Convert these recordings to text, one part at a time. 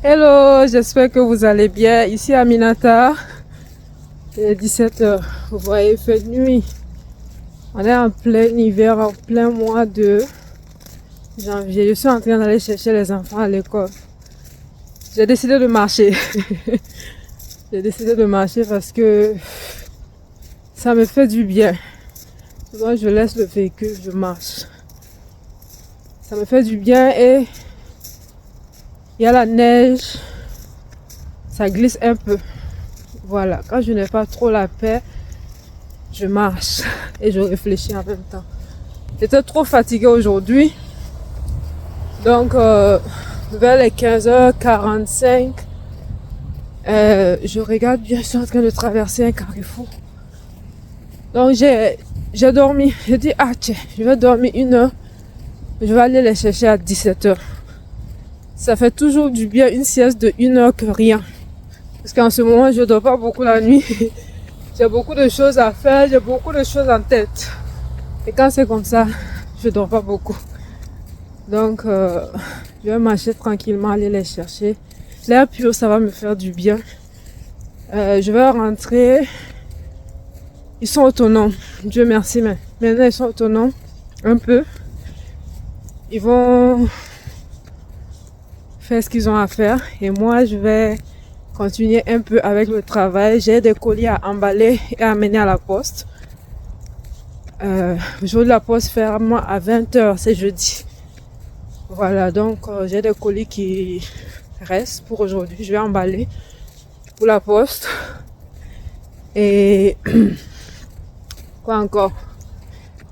Hello, j'espère que vous allez bien. Ici Aminata, il est 17h. Vous voyez, il fait nuit. On est en plein hiver, en plein mois de janvier. Je suis en train d'aller chercher les enfants à l'école. J'ai décidé de marcher. J'ai décidé de marcher parce que ça me fait du bien. Souvent, je laisse le véhicule, je marche. Ça me fait du bien et il y a la neige. Ça glisse un peu. Voilà, quand je n'ai pas trop la paix, je marche et je réfléchis en même temps. J'étais trop fatiguée aujourd'hui. Donc, vers les 15h45, je regarde bien, je suis en train de traverser un carrefour. Donc, j'ai dormi. J'ai dit, ah tiens, je vais dormir 1 heure. Je vais aller les chercher à 17h. Ça fait toujours du bien une sieste de 1 heure que rien. Parce qu'en ce moment, je ne dors pas beaucoup la nuit. J'ai beaucoup de choses à faire, j'ai beaucoup de choses en tête. Et quand c'est comme ça, je ne dors pas beaucoup. Donc, je vais marcher tranquillement, aller les chercher. L'air pur, ça va me faire du bien. Je vais rentrer. Ils sont autonomes. Dieu merci, mais maintenant ils sont autonomes. Un peu. Ils vont faire ce qu'ils ont à faire. Et moi, je vais continuer un peu avec le travail. J'ai des colis à emballer et à amener à la poste. Le jour de la poste ferme à 20h, c'est jeudi. Voilà, donc j'ai des colis qui restent pour aujourd'hui. Je vais emballer pour la poste. Et quoi encore?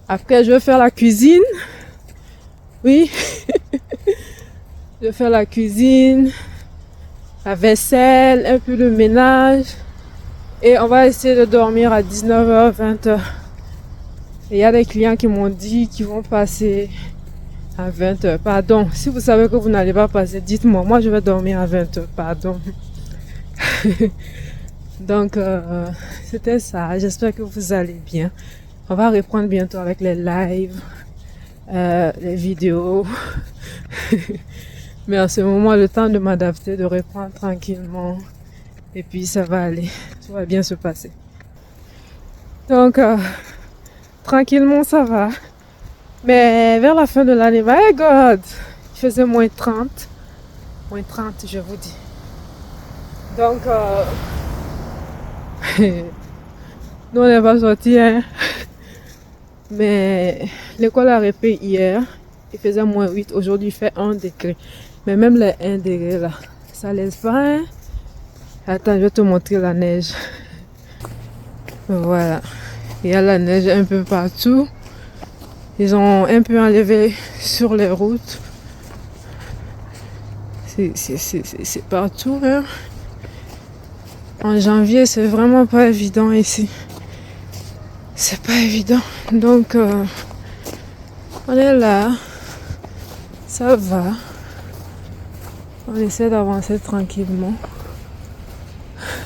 Après, je vais faire la cuisine. Oui. Je vais faire la cuisine, la vaisselle, un peu de ménage. Et on va essayer de dormir à 19h, 20h. Et il y a des clients qui m'ont dit qu'ils vont passer à 20h. Pardon, si vous savez que vous n'allez pas passer, dites-moi. Moi, je vais dormir à 20h. Pardon. Donc, c'était ça. J'espère que vous allez bien. On va reprendre bientôt avec les lives, les vidéos. Mais en ce moment, le temps de m'adapter, de reprendre tranquillement. Et puis, ça va aller. Tout va bien se passer. Donc, tranquillement, ça va. Mais vers la fin de l'année, my God, il faisait moins 30. Moins 30, je vous dis. Donc, nous, on n'est pas sortis, hein. Mais l'école a répé hier. Il faisait moins 8. Aujourd'hui, il fait 1 degré. Mais même les 1 degré là, ça laisse pas, hein. Attends, je vais te montrer la neige. Voilà. Il y a la neige un peu partout. Ils ont un peu enlevé sur les routes. C'est partout, hein. En janvier, c'est vraiment pas évident ici. C'est pas évident. Donc, on est là. Ça va. On essaie d'avancer tranquillement.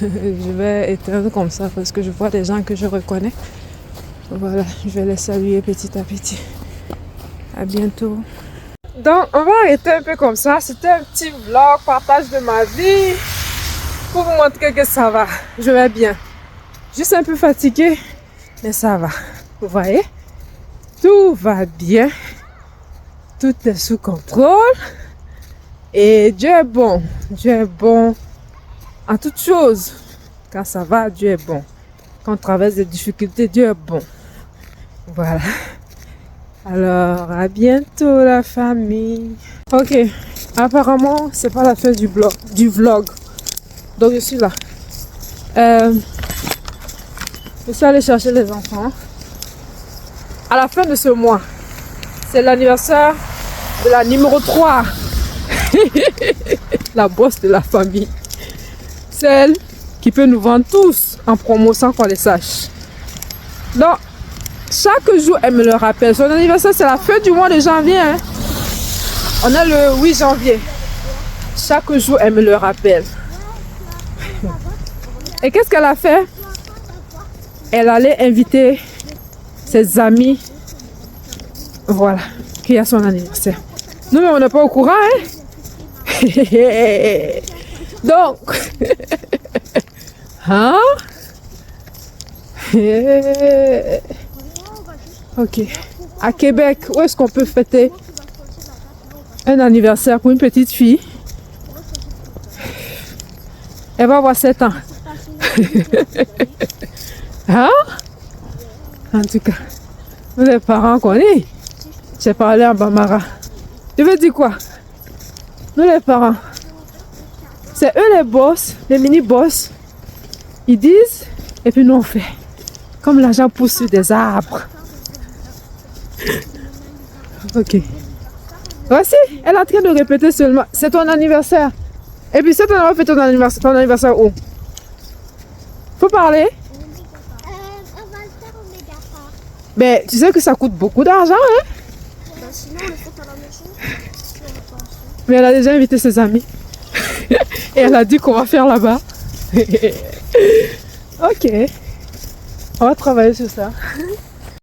Je vais éteindre comme ça parce que je vois des gens que je reconnais. Voilà, je vais les saluer petit à petit. À bientôt. Donc, on va arrêter un peu comme ça. C'était un petit vlog, partage de ma vie. Pour vous montrer que ça va. Je vais bien. Juste un peu fatiguée, mais ça va. Vous voyez? Tout va bien. Tout est sous contrôle. Et Dieu est bon. Dieu est bon en toutes choses. Quand ça va, Dieu est bon. Quand on traverse des difficultés, Dieu est bon. Voilà. Alors, à bientôt la famille. Ok. Apparemment, c'est pas la fin du vlog. Donc, je suis là. Je suis allée chercher les enfants. À la fin de ce mois, c'est l'anniversaire de la numéro 3. La boss de la famille. Celle qui peut nous vendre tous en promo sans qu'on les sache. Donc, chaque jour, elle me le rappelle. Son anniversaire, c'est la fin du mois de janvier. Hein. On est le 8 janvier. Chaque jour, elle me le rappelle. Et qu'est-ce qu'elle a fait? Elle allait inviter ses amis. Voilà, qu'il y a son anniversaire. Nous, mais on n'est pas au courant, hein? Donc, hein? Ok. À Québec, où est-ce qu'on peut fêter un anniversaire pour une petite fille? Elle va avoir 7 ans. Hein? En tout cas, nous les parents connaissent. J'ai parlé en Bambara. Tu veux dire quoi? Nous les parents. C'est eux les boss, les mini-boss. Ils disent, et puis nous on fait. Comme l'argent pousse sur des arbres. Ok. Voici, elle est en train de répéter seulement. C'est ton anniversaire. Et puis c'est ton anniversaire où? Faut parler? On va le faire au Mégapark. Mais tu sais que ça coûte beaucoup d'argent, hein? Ben, sinon, on le fait à la maison. Si on n'a pas assez. Mais elle a déjà invité ses amis. Et elle a dit qu'on va faire là-bas. Ok. On va travailler sur ça.